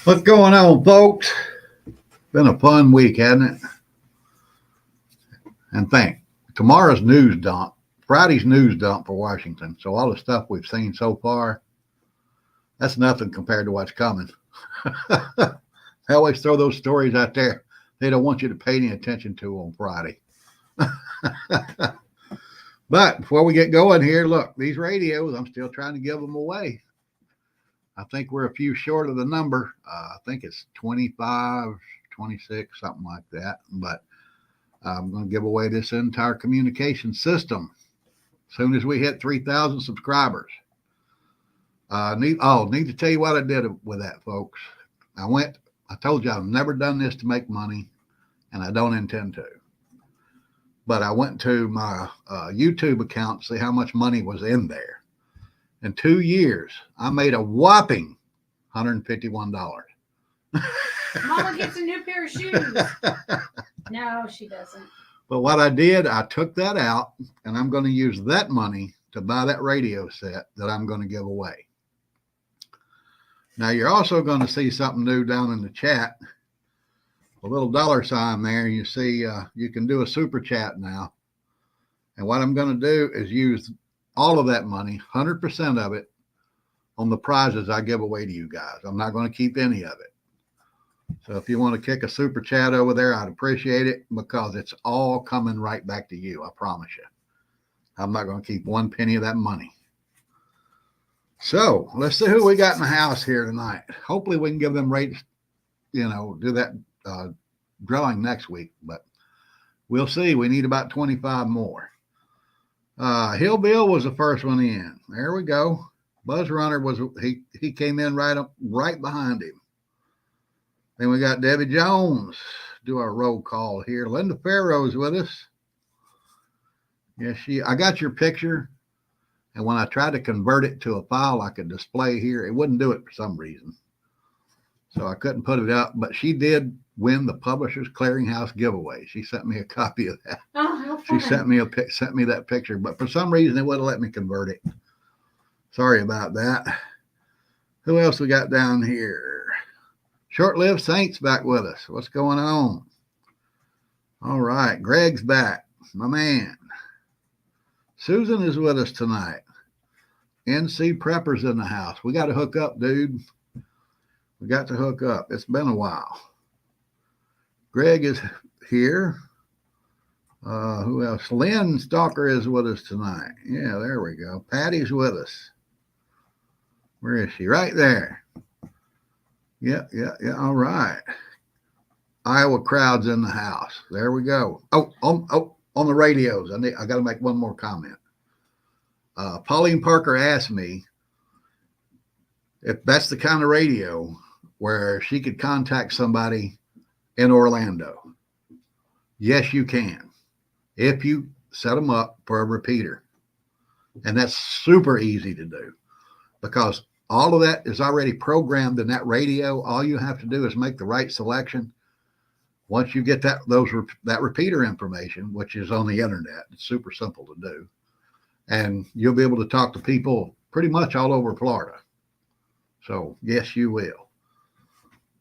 What's going on, folks? Been a fun week, hasn't it? And tomorrow's news dump, Friday's news dump for Washington. So all the stuff we've seen so far, that's nothing compared to what's coming. They always throw those stories out there they don't want you to pay any attention to on Friday. But before we get going here, look, these radios, I'm still trying to give them away. I think we're a few short of the number. I think it's 25, 26, something like that. But I'm going to give away this entire communication system as soon as we hit 3,000 subscribers. Need to tell you what I did with that, folks. I told you I've never done this to make money, and I don't intend to. But I went to my YouTube account to see how much money was in there. In 2 years, I made a whopping $151. Mama gets a new pair of shoes. No, she doesn't. But what I did, I took that out, and I'm going to use that money to buy that radio set that I'm going to give away. Now, you're also going to see something new down in the chat. A little dollar sign there. You see, you can do a super chat now. And what I'm going to do is use all of that money, 100% of it, on the prizes I give away to you guys. I'm not going to keep any of it. So if you want to kick a super chat over there, I'd appreciate it because it's all coming right back to you. I promise you. I'm not going to keep one penny of that money. So let's see who we got in the house here tonight. Hopefully we can give them rates, do that drawing next week, but we'll see. We need about 25 more. Hillbill was the first one in. There we go. Buzz Runner he came in right behind him. Then we got Debbie Jones. Do our roll call here. Linda Farrow's with us. Yes, I got your picture, and when I tried to convert it to a file I could display here, it wouldn't do it for some reason. So I couldn't put it up, but she did win the Publishers Clearinghouse giveaway. She sent me a copy of that. Oh, how fun. She sent me that picture, but for some reason it wouldn't let me convert it. Sorry about that. Who else we got down here? Short-lived Saints back with us. What's going on? All right, Greg's back, my man. Susan is with us tonight. NC Prepper's in the house. We got to hook up, dude. We got to hook up. It's been a while. Greg is here. Who else? Lynn Stalker is with us tonight. Yeah, there we go. Patty's with us. Where is she? Right there. Yeah. All right. Iowa crowd's in the house. There we go. Oh, on the radios. I got to make one more comment. Pauline Parker asked me if that's the kind of radio where she could contact somebody in Orlando. Yes, you can. If you set them up for a repeater. And that's super easy to do because all of that is already programmed in that radio. All you have to do is make the right selection. Once you get that repeater information, which is on the internet, it's super simple to do. And you'll be able to talk to people pretty much all over Florida. So, yes, you will.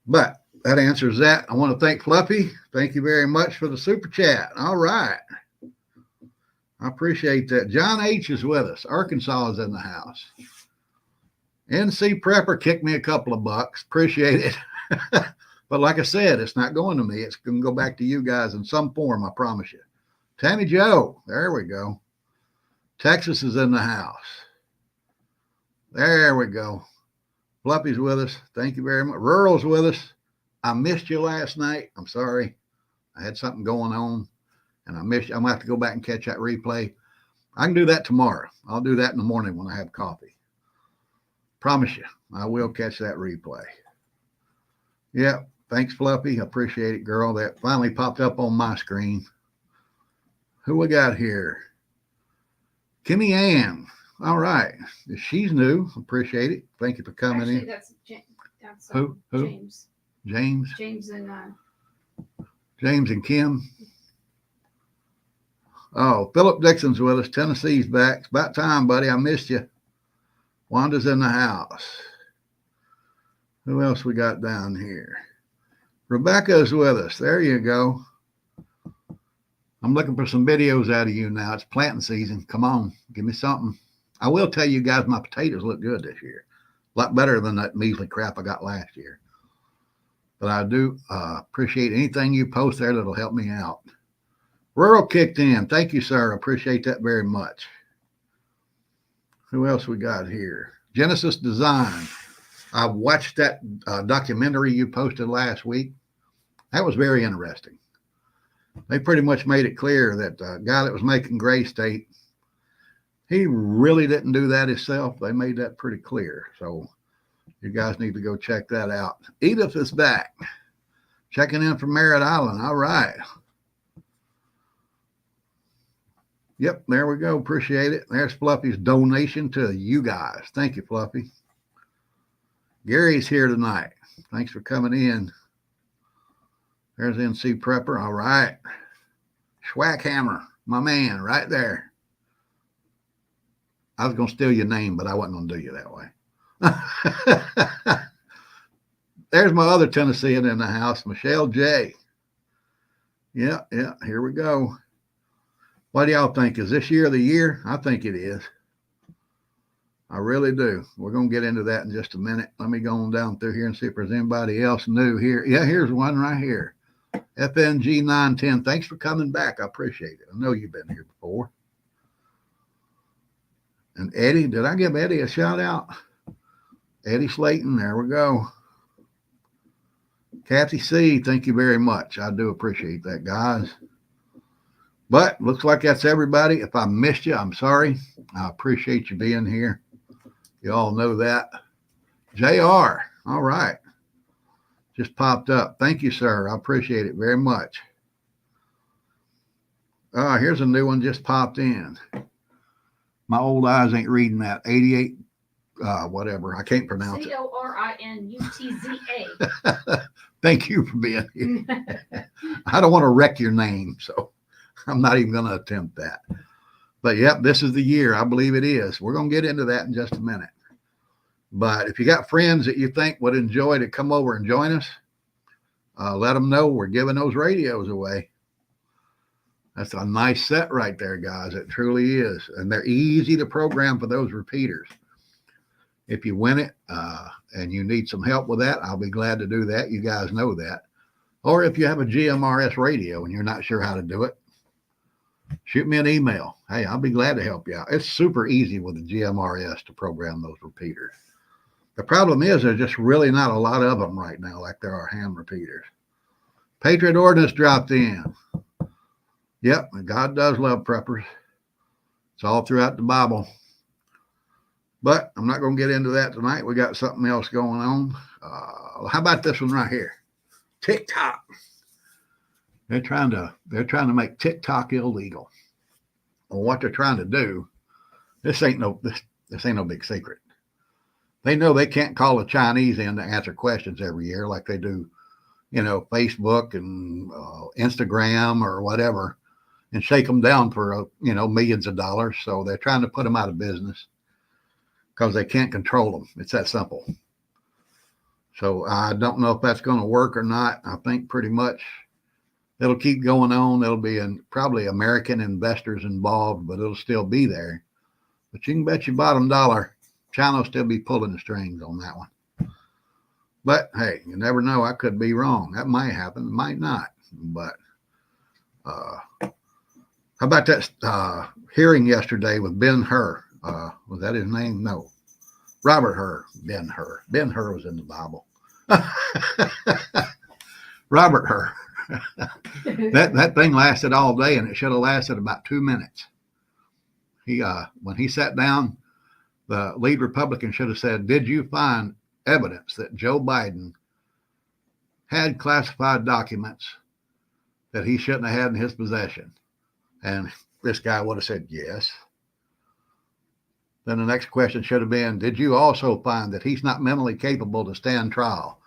But that answers that. I want to thank Fluffy. Thank you very much for the super chat. All right. I appreciate that. John H. is with us. Arkansas is in the house. NC Prepper kicked me a couple of bucks. Appreciate it. But like I said, it's not going to me. It's going to go back to you guys in some form, I promise you. Tammy Joe. There we go. Texas is in the house. There we go. Fluffy's with us. Thank you very much. Rural's with us. I missed you last night. I'm sorry. I had something going on, and I missed you. I'm going to have to go back and catch that replay. I can do that tomorrow. I'll do that in the morning when I have coffee. Promise you, I will catch that replay. Yeah. Thanks, Fluffy. I appreciate it, girl. That finally popped up on my screen. Who we got here? Kimmy Ann. All right. She's new. Appreciate it. Thank you for coming in. That's Who? James. James? James and Kim. Oh, Philip Dixon's with us. Tennessee's back. It's about time, buddy. I missed you. Wanda's in the house. Who else we got down here? Rebecca's with us. There you go. I'm looking for some videos out of you now. It's planting season. Come on, give me something. I will tell you guys my potatoes look good this year. A lot better than that measly crap I got last year. But I do appreciate anything you post there that'll help me out. Rural kicked in. Thank you, sir. I appreciate that very much. Who else we got here? Genesis Design. I watched that documentary you posted last week. That was very interesting. They pretty much made it clear that the guy that was making Gray State, he really didn't do that himself. They made that pretty clear. So you guys need to go check that out. Edith is back. Checking in from Merritt Island. All right. Yep, there we go. Appreciate it. There's Fluffy's donation to you guys. Thank you, Fluffy. Gary's here tonight. Thanks for coming in. There's NC Prepper. All right. Schwackhammer, my man, right there. I was going to steal your name, but I wasn't going to do you that way. There's my other Tennessean in the house, Michelle J. Yeah, here we go. What do y'all think? Is this year the year? I think it is. I really do. We're going to get into that in just a minute. Let me go on down through here and see if there's anybody else new here. Yeah, here's one right here. FNG 910. Thanks for coming back. I appreciate it. I know you've been here before. And Eddie, did I give Eddie a shout out? Eddie Slayton, there we go. Kathy C, thank you very much. I do appreciate that, guys. But looks like that's everybody. If I missed you, I'm sorry. I appreciate you being here. You all know that. JR, all right. Just popped up. Thank you, sir. I appreciate it very much. Here's a new one just popped in. My old eyes ain't reading that. 88, whatever. I can't pronounce it. CORINUTZA. Thank you for being here. I don't want to wreck your name, so I'm not even going to attempt that. But, yep, this is the year. I believe it is. We're going to get into that in just a minute. But if you got friends that you think would enjoy to come over and join us, let them know we're giving those radios away. That's a nice set right there, guys. It truly is. And they're easy to program for those repeaters. If you win it and you need some help with that, I'll be glad to do that. You guys know that. Or if you have a GMRS radio and you're not sure how to do it, shoot me an email. Hey, I'll be glad to help you out. It's super easy with the GMRS to program those repeaters. The problem is there's just really not a lot of them right now like there are ham repeaters. Patriot Ordnance dropped in. Yep, God does love preppers. It's all throughout the Bible. But I'm not going to get into that tonight. We got something else going on. How about this one right here? TickTock. They're trying to make TickTock illegal. Well, what they're trying to do, this ain't no big secret. They know they can't call the Chinese in to answer questions every year like they do, Facebook and Instagram or whatever, and shake them down for millions of dollars. So they're trying to put them out of business because they can't control them. It's that simple. So I don't know if that's going to work or not. I think pretty much it'll keep going on. There'll be probably American investors involved, but it'll still be there. But you can bet your bottom dollar China will still be pulling the strings on that one. But hey, you never know. I could be wrong. That might happen. It might not. But how about that hearing yesterday with Ben Hur? Was that his name? No. Robert Hur. Ben Hur. Ben Hur was in the Bible. Robert Hur. that thing lasted all day, and it should have lasted about 2 minutes. When he sat down, the lead Republican should have said, "Did you find evidence that Joe Biden had classified documents that he shouldn't have had in his possession?" And this guy would have said, "Yes." Then the next question should have been, "Did you also find that he's not mentally capable to stand trial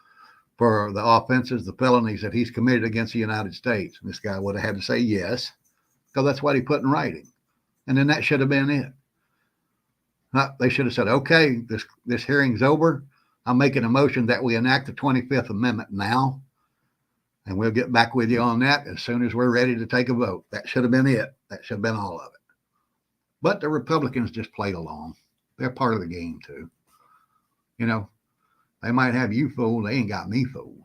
for the offenses, the felonies that he's committed against the United States?" And this guy would have had to say yes, because that's what he put in writing. And then that should have been it. They should have said, "Okay, this hearing's over. I'm making a motion that we enact the 25th Amendment now, and we'll get back with you on that as soon as we're ready to take a vote. That should have been it. That should have been all of it. But the Republicans just played along. They're part of the game too. You know, they might have you fooled. They ain't got me fooled.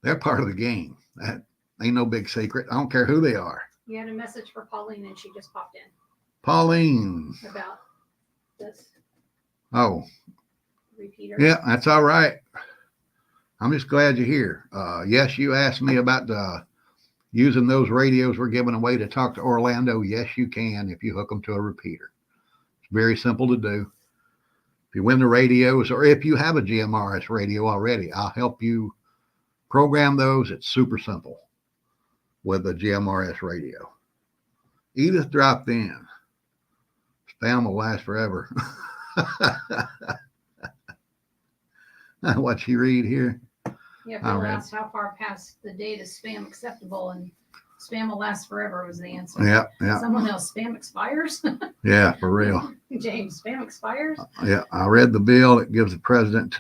They're part of the game. That ain't no big secret. I don't care who they are. You had a message for Pauline and she just popped in Pauline. about this Oh, repeater. yeah, that's all right. I'm just glad you're here. Yes, you asked me about using those radios we're giving away to talk to Orlando. Yes, you can if you hook them to a repeater. It's very simple to do. If you win the radios, or if you have a GMRS radio already, I'll help you program those. It's super simple with a GMRS radio. Edith dropped in. Spam will last forever. What you read here? Yeah, Bill asked how far past the date is spam acceptable, and spam will last forever was the answer. Yeah, yeah. Someone else, spam expires? Yeah, for real. James, spam expires? Yeah, I read the bill. It gives the president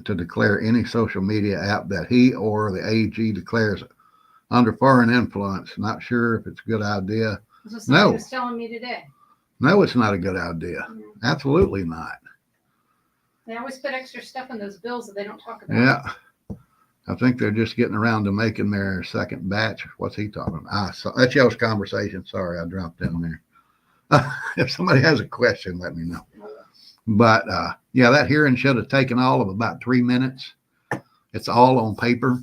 to declare any social media app that he or the AG declares under foreign influence. Not sure if it's a good idea. That's what somebody was telling me today. No, it's not a good idea. Absolutely not. They always put extra stuff in those bills that they don't talk about. Yeah. I think they're just getting around to making their second batch. What's he talking about? That's y'all's conversation. Sorry, I dropped in there. If somebody has a question, let me know. But yeah, that hearing should have taken all of about 3 minutes. It's all on paper.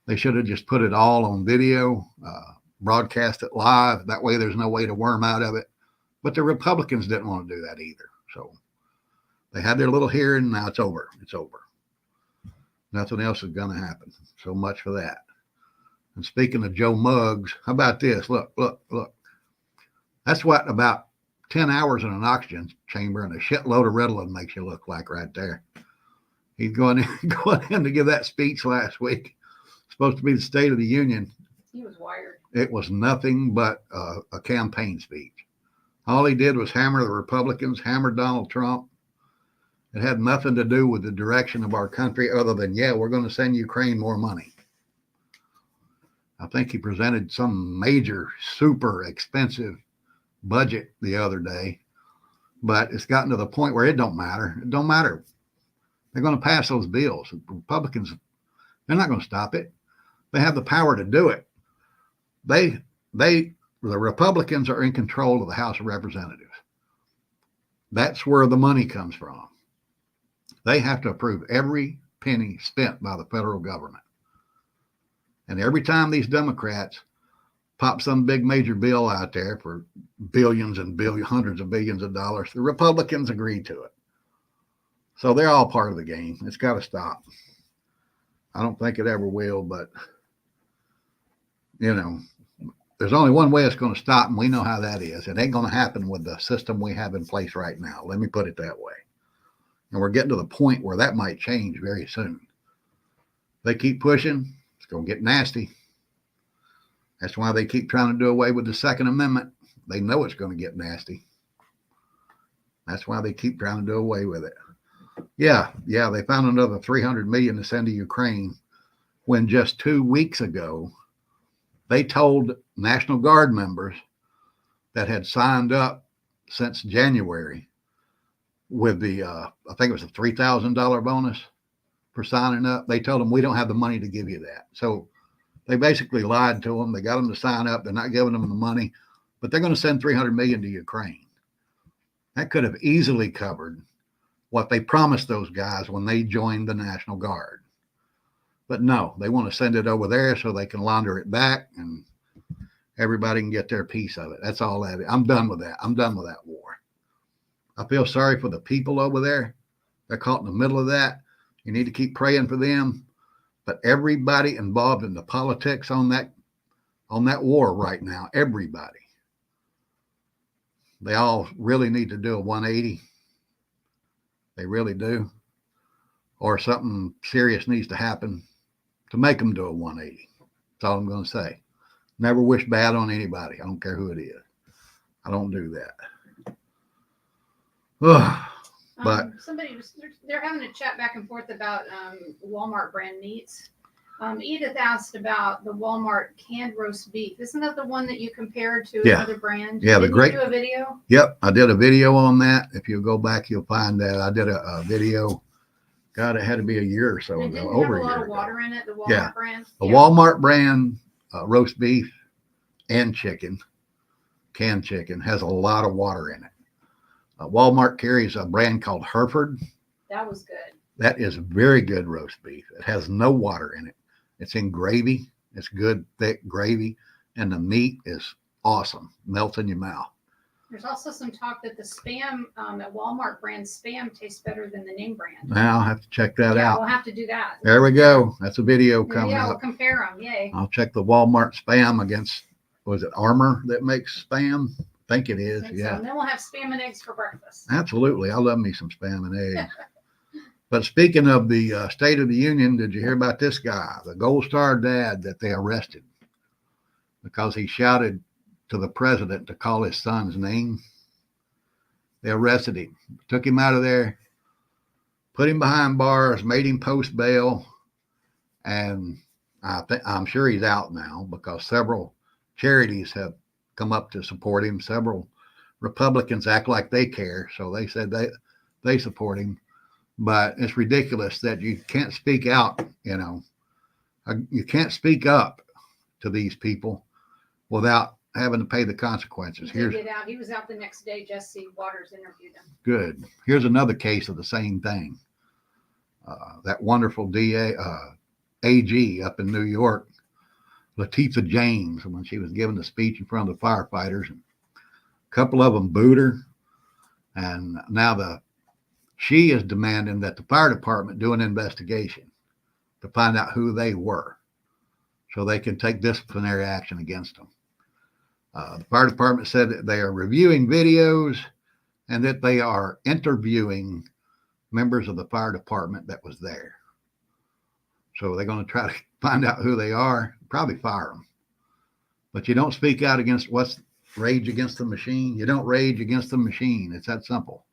They should have just put it all on video, broadcast it live. That way there's no way to worm out of it. But the Republicans didn't want to do that either. So they had their little hearing. Now it's over. It's over. Nothing else is going to happen. So much for that. And speaking of Joe Muggs, how about this? Look. That's what about 10 hours in an oxygen chamber and a shitload of Ritalin makes you look like right there. He's going in to give that speech last week. Supposed to be the State of the Union. He was wired. It was nothing but a campaign speech. All he did was hammer the Republicans, hammer Donald Trump. It had nothing to do with the direction of our country other than, yeah, we're going to send Ukraine more money. I think he presented some major, super expensive budget the other day, but it's gotten to the point where it don't matter. It don't matter. They're going to pass those bills. The Republicans, they're not going to stop it. They have the power to do it. The Republicans are in control of the House of Representatives. That's where the money comes from. They have to approve every penny spent by the federal government. And every time these Democrats pop some big major bill out there for billions and hundreds of billions of dollars, the Republicans agree to it. So they're all part of the game. It's got to stop. I don't think it ever will, but, you know, there's only one way it's going to stop, and we know how that is. It ain't going to happen with the system we have in place right now. Let me put it that way. And we're getting to the point where that might change very soon. They keep pushing, it's going to get nasty. That's why they keep trying to do away with the Second Amendment. They know it's going to get nasty. That's why they keep trying to do away with it. Yeah, they found another $300 million to send to Ukraine when just 2 weeks ago, they told National Guard members that had signed up since January with the, I think it was a $3,000 bonus for signing up. They told them, we don't have the money to give you that. So they basically lied to them. They got them to sign up. They're not giving them the money, but they're going to send $300 million to Ukraine. That could have easily covered what they promised those guys when they joined the National Guard. But no, they want to send it over there so they can launder it back and everybody can get their piece of it. That's all that is. I'm done with that. I'm done with that war. I feel sorry for the people over there. They're caught in the middle of that. You need to keep praying for them. But everybody involved in the politics on that war right now, everybody, they all really need to do a 180. They really do. Or something serious needs to happen to make them do a 180. That's all I'm going to say. Never wish bad on anybody. I don't care who it is. I don't do that. Ugh. But they're having a chat back and forth about Walmart brand meats. Edith asked about the Walmart canned roast beef. Isn't that the one that you compared to another brand? Yeah, Didn't you do a video? Yep, I did a video on that. If you go back, you'll find that I did a video. God, it had to be a year or so ago. It didn't over have a lot year of water ago. in it. The Walmart brand. The Walmart brand roast beef and chicken, canned chicken, has a lot of water in it. Walmart carries a brand called Hereford. That was good. That is very good roast beef. It has no water in it. It's in gravy. It's good, thick gravy. And the meat is awesome. Melts in your mouth. There's also some talk that the Spam, at Walmart brand Spam tastes better than the name brand. Now I'll have to check that out. We'll have to do that. There we go. That's a video coming Yeah, up. we'll compare them. Yay. I'll check the Walmart Spam against, was it Armor that makes Spam? I think it is. So. Yeah. And then we'll have Spam and eggs for breakfast. Absolutely. I love me some Spam and eggs. But speaking of the State of the Union, did you hear about this guy, the Gold Star dad that they arrested because he shouted to the president to call his son's name? They arrested him, took him out of there, put him behind bars, made him post bail, and I'm sure he's out now because several charities have come up to support him. Several Republicans act like they care, so they said they support him. But it's ridiculous that you can't speak out, you can't speak up to these people without having to pay the consequences. He was out the next day. Jesse Waters interviewed him. Good. Here's another case of the same thing. That wonderful AG up in New York, LAtia James, when she was giving a speech in front of the firefighters, and a couple of them booed her, and now she is demanding that the fire department do an investigation to find out who they were so they can take disciplinary action against them. The fire department said that they are reviewing videos and that they are interviewing members of the fire department that was there. So they're going to try to find out who they are, probably fire them. But you don't speak out against what's rage against the machine. You don't rage against the machine. It's that simple.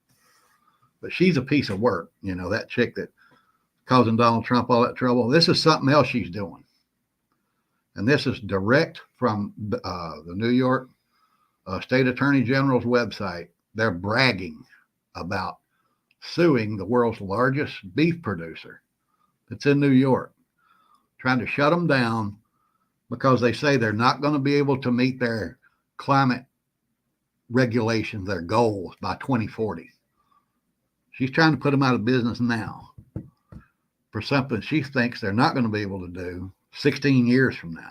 But she's a piece of work, that chick that causing Donald Trump all that trouble. This is something else she's doing. And this is direct from the New York State Attorney General's website. They're bragging about suing the world's largest beef producer that's in New York, trying to shut them down because they say they're not going to be able to meet their climate regulations, their goals by 2040. She's trying to put them out of business now for something she thinks they're not going to be able to do 16 years from now.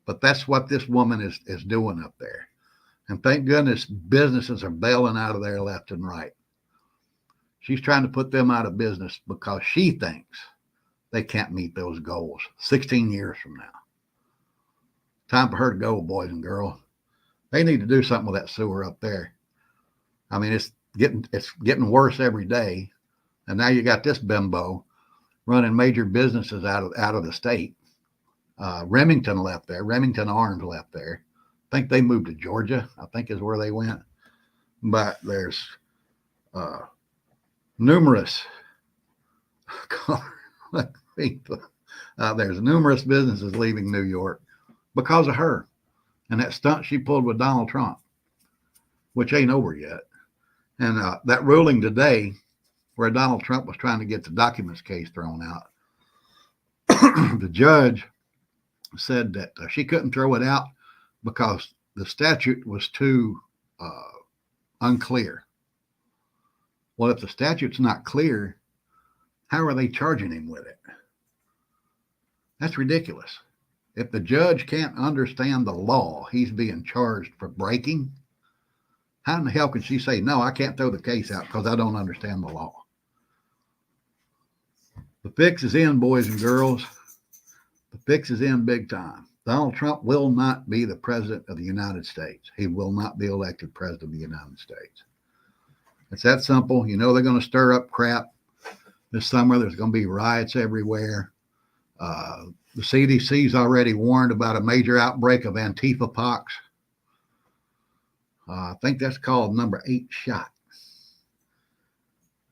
But that's what this woman is doing up there. And thank goodness businesses are bailing out of there left and right. She's trying to put them out of business because she thinks they can't meet those goals 16 years from now. Time for her to go, boys and girls. They need to do something with that sewer up there. I mean, it's getting worse every day. And now you got this bimbo running major businesses out of the state. Remington left there. Remington Arms left there. I think they moved to Georgia, I think is where they went. But there's numerous there's numerous businesses leaving New York because of her and that stunt she pulled with Donald Trump, which ain't over yet. And that ruling today where Donald Trump was trying to get the documents case thrown out, the judge said that she couldn't throw it out because the statute was too unclear. Well, if the statute's not clear, how are they charging him with it? That's ridiculous. If the judge can't understand the law he's being charged for breaking, how in the hell can she say, no, I can't throw the case out because I don't understand the law? The fix is in, boys and girls. The fix is in big time. Donald Trump will not be the president of the United States. He will not be elected president of the United States. It's that simple. You know they're going to stir up crap this summer. There's going to be riots everywhere. The CDC's already warned about a major outbreak of Antifa pox. I think that's called number 8 shot.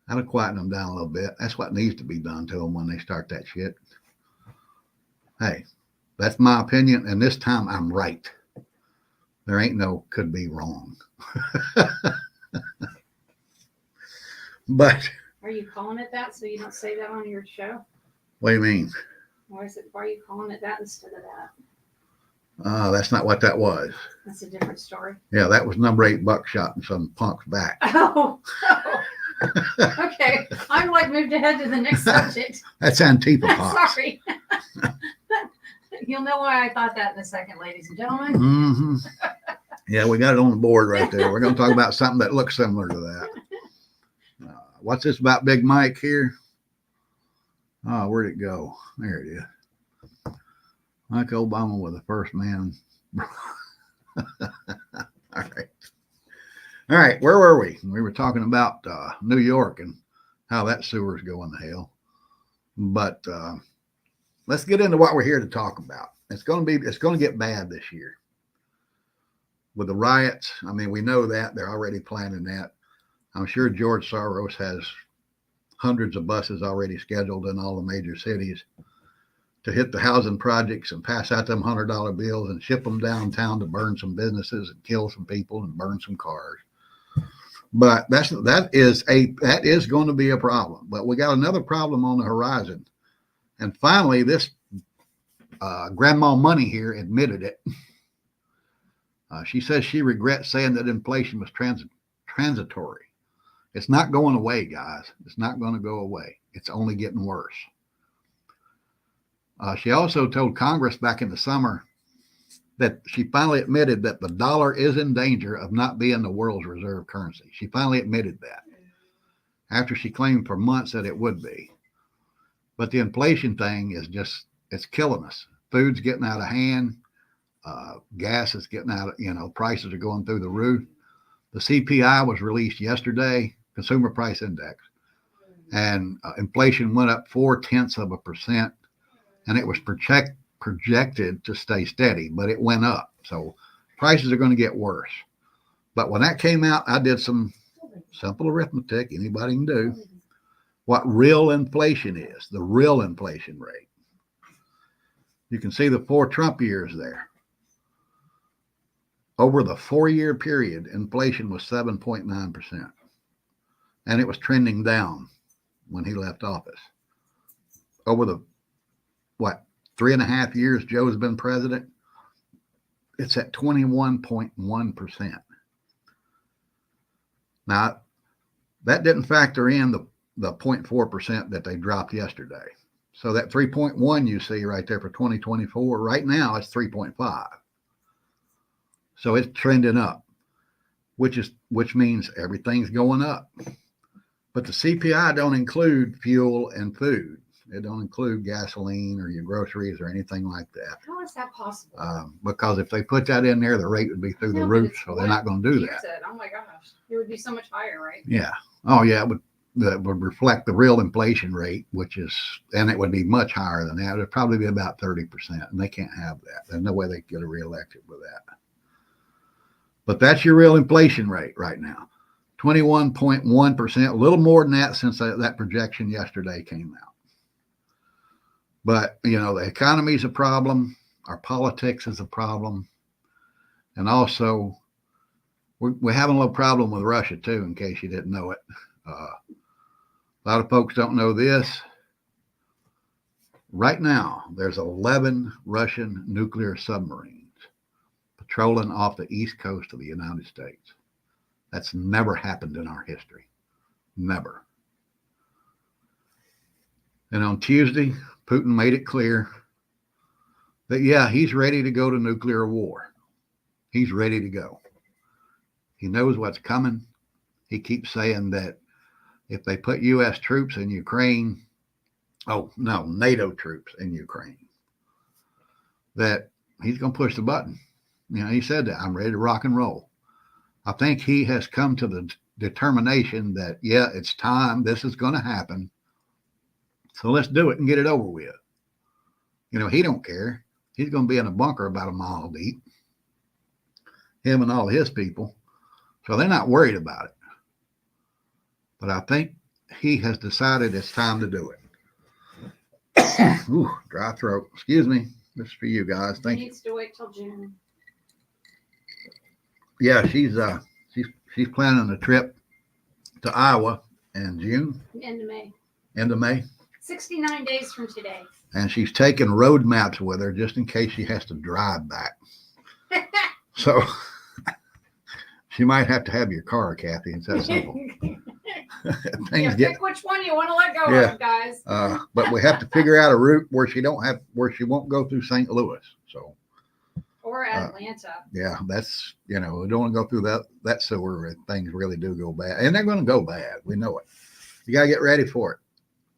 That'll quieten them down a little bit. That's what needs to be done to them when they start that shit. Hey, that's my opinion, and this time I'm right. There ain't no could be wrong. But are you calling it that so you don't say that on your show? What do you mean? Why are you calling it that instead of that? That's not what that was. That's a different story. Yeah, that was number 8 Buckshot and some punk's back. Oh. Okay. I'm like moved ahead to the next subject. That's Antifa Pops. Sorry. You'll know why I thought that in a second, ladies and gentlemen. Mm-hmm. Yeah, we got it on the board right there. We're going to talk about something that looks similar to that. What's this about Big Mike here? Oh, where'd it go? There it is. Mike Obama was the first man. All right. All right, where were we? We were talking about New York and how that sewer's going to hell. But let's get into what we're here to talk about. It's going to get bad this year with the riots. I mean, we know that they're already planning that. I'm sure George Soros has hundreds of buses already scheduled in all the major cities to hit the housing projects and pass out them $100 bills and ship them downtown to burn some businesses and kill some people and burn some cars. But that is going to be a problem. But we got another problem on the horizon. And finally, this Grandma Money here admitted it. She says she regrets saying that inflation was transitory. It's not going away, guys. It's not going to go away. It's only getting worse. She also told Congress back in the summer that she finally admitted that the dollar is in danger of not being the world's reserve currency. She finally admitted that after she claimed for months that it would be. But the inflation thing is it's killing us. Food's getting out of hand. Gas is getting out of, prices are going through the roof. The CPI was released yesterday, Consumer Price Index, and inflation went up 0.4%, and it was projected to stay steady, but it went up. So prices are going to get worse. But when that came out, I did some simple arithmetic anybody can do. What real inflation is, the real inflation rate. You can see the 4 Trump years there. Over the 4-year period, inflation was 7.9%. And it was trending down when he left office. Over the, 3.5 years Joe's been president, it's at 21.1%. Now, that didn't factor in the 0.4% that they dropped yesterday. So that 3.1 you see right there for 2024, right now it's 3.5. So it's trending up, which means everything's going up. But the CPI don't include fuel and food. It don't include gasoline or your groceries or anything like that. How is that possible? Because if they put that in there, the rate would be through the roof. So they're not going to do that. Oh my gosh, it would be so much higher, right? Yeah. Oh yeah, that would reflect the real inflation rate, and it would be much higher than that. It would probably be about 30%, and they can't have that. There's no way they get reelected with that. But that's your real inflation rate right now, 21.1%, a little more than that since that projection yesterday came out. But, the economy is a problem. Our politics is a problem. And also, we're having a little problem with Russia, too, in case you didn't know it. A lot of folks don't know this. Right now, there's 11 Russian nuclear submarines patrolling off the east coast of the United States. That's never happened in our history. Never. And on Tuesday, Putin made it clear that, yeah, he's ready to go to nuclear war. He's ready to go. He knows what's coming. He keeps saying that if they put U.S. troops in Ukraine, NATO troops in Ukraine, that he's going to push the button. He said that, I'm ready to rock and roll. I think he has come to the determination that, yeah, it's time. This is going to happen. So let's do it and get it over with. He don't care. He's going to be in a bunker about a mile deep. Him and all his people. So they're not worried about it. But I think he has decided it's time to do it. Ooh, dry throat. Excuse me. This is for you guys. Thank He you. needs to wait till June. Yeah, she's planning a trip to Iowa in June, End of May. end of May. 69 days from today. And she's taking road maps with her just in case she has to drive back. So she might have to have your car, Kathy. It's that simple. Yeah, pick which one you want to let go of, guys. But we have to figure out a route where she won't go through St. Louis. So or Atlanta. Yeah, that's we don't want to go through that sewer if things really do go bad. And they're going to go bad. We know it. You got to get ready for it.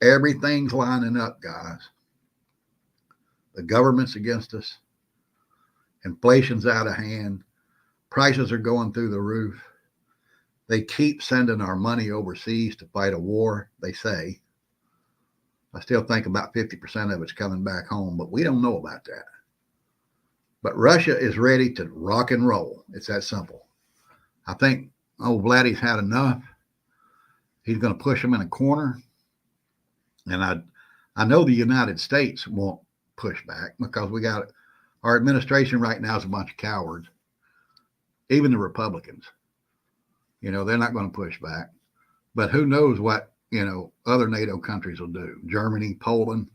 Everything's lining up, guys. The government's against us. Inflation's out of hand. Prices are going through the roof. They keep sending our money overseas to fight a war, they say. I still think about 50% of it's coming back home, but we don't know about that. But Russia is ready to rock and roll. It's that simple. I think old Vladdy's had enough. He's going to push them in a corner. And I know the United States won't push back because our administration right now is a bunch of cowards. Even the Republicans. They're not going to push back. But who knows what, other NATO countries will do. Germany, Poland,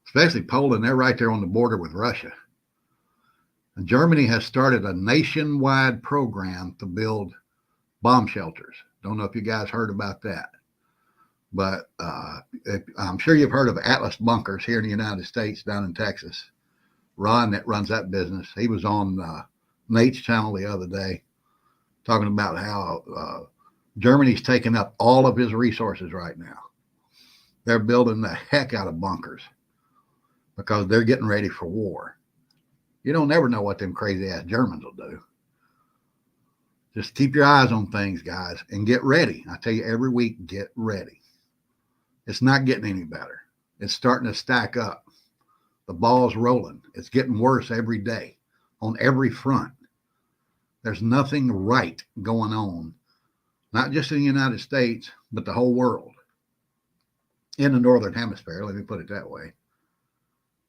especially Poland, they're right there on the border with Russia. And Germany has started a nationwide program to build bomb shelters. Don't know if you guys heard about that. But I'm sure you've heard of Atlas Bunkers here in the United States, down in Texas. Ron, that runs that business, he was on Nate's channel the other day talking about how Germany's taking up all of his resources right now. They're building the heck out of bunkers because they're getting ready for war. You don't never know what them crazy ass Germans will do. Just keep your eyes on things, guys, and get ready. I tell you every week, get ready. It's not getting any better. It's starting to stack up. The ball's rolling. It's getting worse every day on every front. There's nothing right going on, not just in the United States, but the whole world. In the Northern Hemisphere, let me put it that way.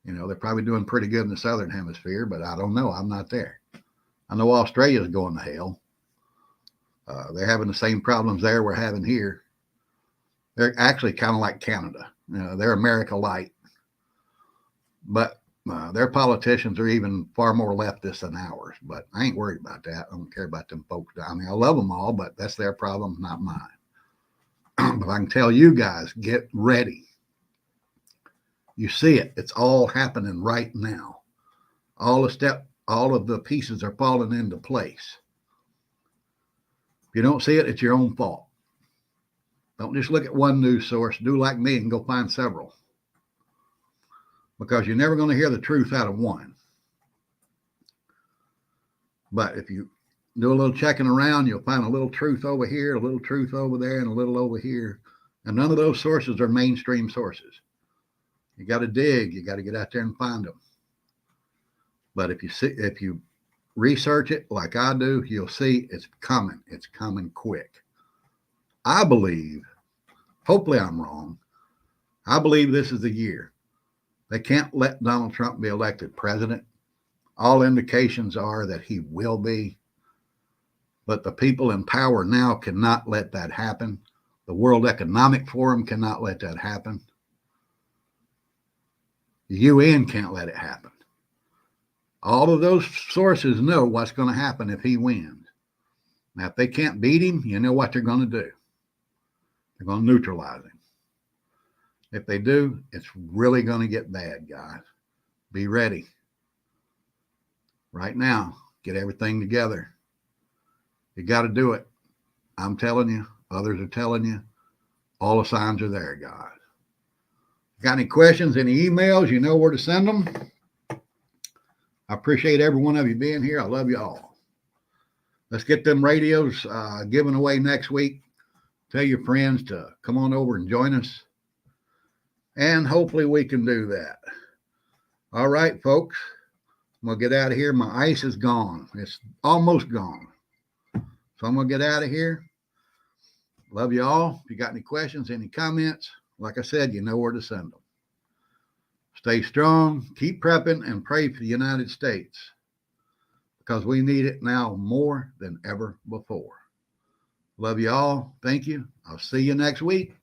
They're probably doing pretty good in the Southern Hemisphere, but I don't know. I'm not there. I know Australia's going to hell. They're having the same problems there we're having here. They're actually kind of like Canada. They're America light. But their politicians are even far more leftist than ours. But I ain't worried about that. I don't care about them folks down there. I love them all, but that's their problem, not mine. But I can tell you guys, get ready. You see it. It's all happening right now. All of the pieces are falling into place. If you don't see it, it's your own fault. Don't just look at one news source. Do like me and go find several. Because you're never going to hear the truth out of one. But if you do a little checking around, you'll find a little truth over here, a little truth over there, and a little over here. And none of those sources are mainstream sources. You got to dig. You got to get out there and find them. But if you research it like I do, you'll see it's coming. It's coming quick. I believe, hopefully I'm wrong, I believe this is the year. They can't let Donald Trump be elected president. All indications are that he will be. But the people in power now cannot let that happen. The World Economic Forum cannot let that happen. The UN can't let it happen. All of those sources know what's going to happen if he wins. Now, if they can't beat him, you know what they're going to do. They're going to neutralize him. If they do, it's really going to get bad, guys. Be ready. Right now, get everything together. You got to do it. I'm telling you. Others are telling you. All the signs are there, guys. Got any questions, any emails, you know where to send them. I appreciate every one of you being here. I love you all. Let's get them radios given away next week. Tell your friends to come on over and join us. And hopefully we can do that. All right, folks. I'm going to get out of here. My ice is gone. It's almost gone. So I'm going to get out of here. Love you all. If you got any questions, any comments, like I said, you know where to send them. Stay strong, keep prepping, and pray for the United States because we need it now more than ever before. Love you all. Thank you. I'll see you next week.